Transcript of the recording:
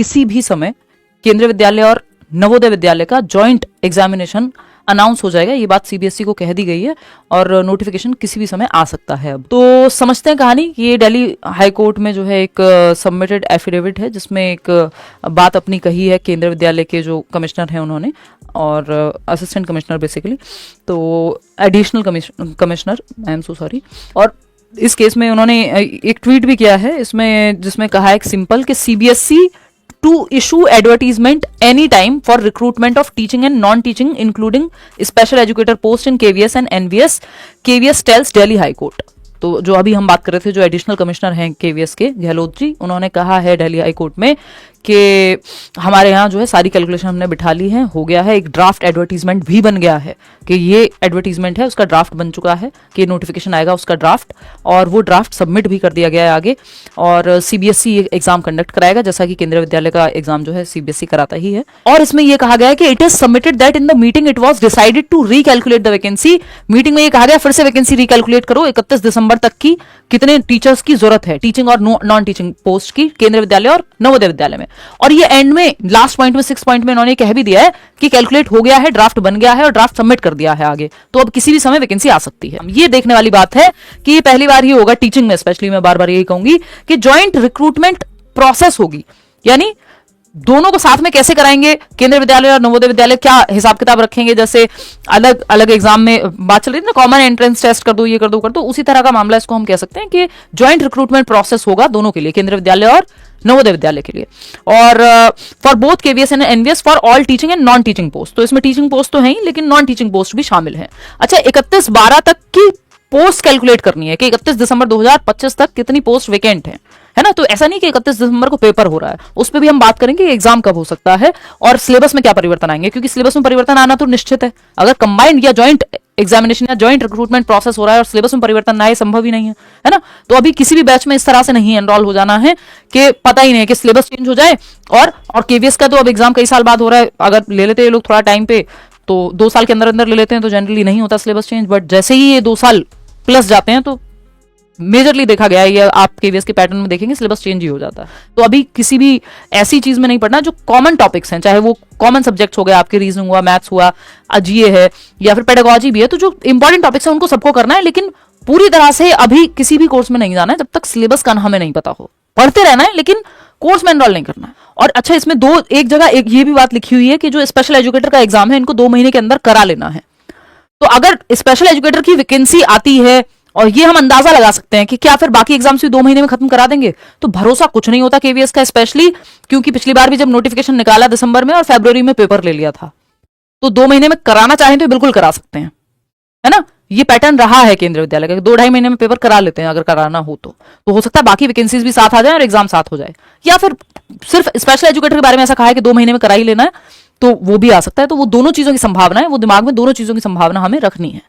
किसी भी समय केंद्रीय विद्यालय और नवोदय विद्यालय का जॉइंट एग्जामिनेशन अनाउंस हो जाएगा। ये बात सीबीएसई को कह दी गई है और नोटिफिकेशन किसी भी समय आ सकता है। अब तो समझते हैं कहानी। ये दिल्ली हाई कोर्ट में जो है एक सबमिटेड एफिडेविट है जिसमें एक बात अपनी कही है केंद्रीय विद्यालय के जो कमिश्नर हैं उन्होंने, और असिस्टेंट कमिश्नर बेसिकली, तो additional commissioner, I am so sorry. और इस केस में उन्होंने एक ट्वीट भी किया है इसमें, जिसमें कहा है सिंपल कि CBSE to issue advertisement anytime for recruitment of teaching and non-teaching including special educator post in KVS and NVS. KVS tells Delhi High Court. तो जो अभी हम बात कर रहे थे, जो एडिशनल कमिश्नर हैं केवीएस के, गहलोत जी, उन्होंने कहा है दिल्ली हाई कोर्ट में कि हमारे यहाँ जो है सारी कैलकुलेशन हमने बिठा ली है, हो गया है, एक ड्राफ्ट एडवर्टीजमेंट भी बन गया है कि ये एडवर्टीजमेंट है उसका ड्राफ्ट बन चुका है, कि नोटिफिकेशन आएगा उसका ड्राफ्ट, और वो ड्राफ्ट सबमिट भी कर दिया गया है आगे। और सीबीएसई एग्जाम कंडक्ट कराएगा, जैसा कि केंद्रीय विद्यालय का एग्जाम जो है सीबीएसई कराता ही है। और इसमें यह कहा गया है कि it is submitted that in the meeting it was decided to recalculate the vacancy. Meeting में ये कहा गया फिर से वैकेंसी रिकैलकुलेट करो 31 दिसंबर तक की, कितने टीचर्स की जरूरत है टीचिंग और नॉन टीचिंग पोस्ट की केंद्रीय विद्यालय और नवोदय विद्यालय में। और ये एंड में लास्ट पॉइंट में 6 पॉइंट में इन्होंने कह भी दिया है कि कैलकुलेट हो गया है, ड्राफ्ट बन गया है और ड्राफ्ट सबमिट कर दिया है आगे, तो अब किसी भी समय वैकेंसी आ सकती है। ये देखने वाली बात है कि ये पहली बार ही होगा टीचिंग में, स्पेशली मैं बार बार यही कहूंगी कि ज्वाइंट रिक्रूटमेंट प्रोसेस होगी, यानी दोनों को साथ में कैसे कराएंगे, केंद्रीय विद्यालय और नवोदय विद्यालय क्या हिसाब किताब रखेंगे, जैसे अलग अलग एग्जाम में बात चल रही थी ना, कॉमन एंट्रेंस टेस्ट कर दो, ये कर दो कर दो, उसी तरह का मामला इसको हम कह सकते हैं कि ज्वाइंट रिक्रूटमेंट प्रोसेस होगा दोनों के लिए, केंद्रीय विद्यालय और नवोदय विद्यालय के लिए। और for both KVS and NVS for all teaching and non teaching post, तो इसमें टीचिंग पोस्ट तो है ही लेकिन नॉन टीचिंग पोस्ट भी शामिल है। अच्छा, 31/12 तक की पोस्ट कैलकुलेट करनी है कि 31 दिसंबर 2025 तक कितनी पोस्ट वेकेंट है ना। तो ऐसा नहीं कि 31 दिसंबर को पेपर हो रहा है, उस पर भी हम बात करेंगे एग्जाम कब हो सकता है और सिलेबस में क्या परिवर्तन आएंगे, क्योंकि सिलेबस में परिवर्तन आना तो निश्चित है। अगर कंबाइंड या ज्वाइंट एग्जामिनेशन या ज्वाइंट रिक्रूटमेंट प्रोसेस हो रहा है और सिलेबस में परिवर्तन ना आए, संभव ही नहीं है ना। तो अभी किसी भी बैच में इस तरह से नहीं एनरोल हो जाना है कि पता ही नहीं कि सिलेबस चेंज हो जाए। और केवीएस का तो अब एग्जाम कई साल बाद हो रहा है, अगर ले लेते हैं लोग थोड़ा टाइम पे तो 2 साल के अंदर अंदर ले लेते हैं तो जनरली नहीं होता सिलेबस चेंज, बट जैसे ही ये 2 साल प्लस जाते हैं तो मेजरली देखा गया है, ये आप केवीएस के पैटर्न में देखेंगे सिलेबस चेंज ही हो जाता है। तो अभी किसी भी ऐसी चीज में नहीं पढ़ना, जो कॉमन टॉपिक्स हैं, चाहे वो कॉमन सब्जेक्ट्स हो गए, आपके रीजनिंग हुआ, मैथ्स हुआ, जीए है या फिर पेडागोजी भी है, तो जो इंपॉर्टेंट टॉपिक्स हैं उनको सबको करना है, लेकिन पूरी तरह से अभी किसी भी कोर्स में नहीं जाना है जब तक सिलेबस का हमें नहीं पता हो। पढ़ते रहना है लेकिन कोर्स में एनरोल नहीं करना है। और अच्छा, इसमें एक जगह ये भी बात लिखी हुई है कि जो स्पेशल एजुकेटर का एग्जाम है इनको 2 महीने के अंदर करा लेना है। तो अगर स्पेशल एजुकेटर की वैकेंसी आती है, और ये हम अंदाजा लगा सकते हैं कि क्या फिर बाकी एग्जाम्स भी 2 महीने में खत्म करा देंगे, तो भरोसा कुछ नहीं होता केवीएस का, स्पेशली क्योंकि पिछली बार भी जब नोटिफिकेशन निकाला दिसंबर में और फरवरी में पेपर ले लिया था, तो 2 महीने में कराना चाहें तो बिल्कुल करा सकते हैं, है ना। ये पैटर्न रहा है केंद्रीय विद्यालय का, 2-2.5 महीने में पेपर करा लेते हैं अगर कराना हो तो हो सकता है बाकी वैकेंसीज भी साथ आ जाए और एग्जाम साथ हो जाए, या फिर सिर्फ स्पेशल एजुकेटर के बारे में ऐसा कहा है कि 2 महीने में करा ही लेना है, तो वो भी आ सकता है। तो वो दोनों चीजों की संभावना है, वो दिमाग में दोनों चीजों की संभावना हमें रखनी है।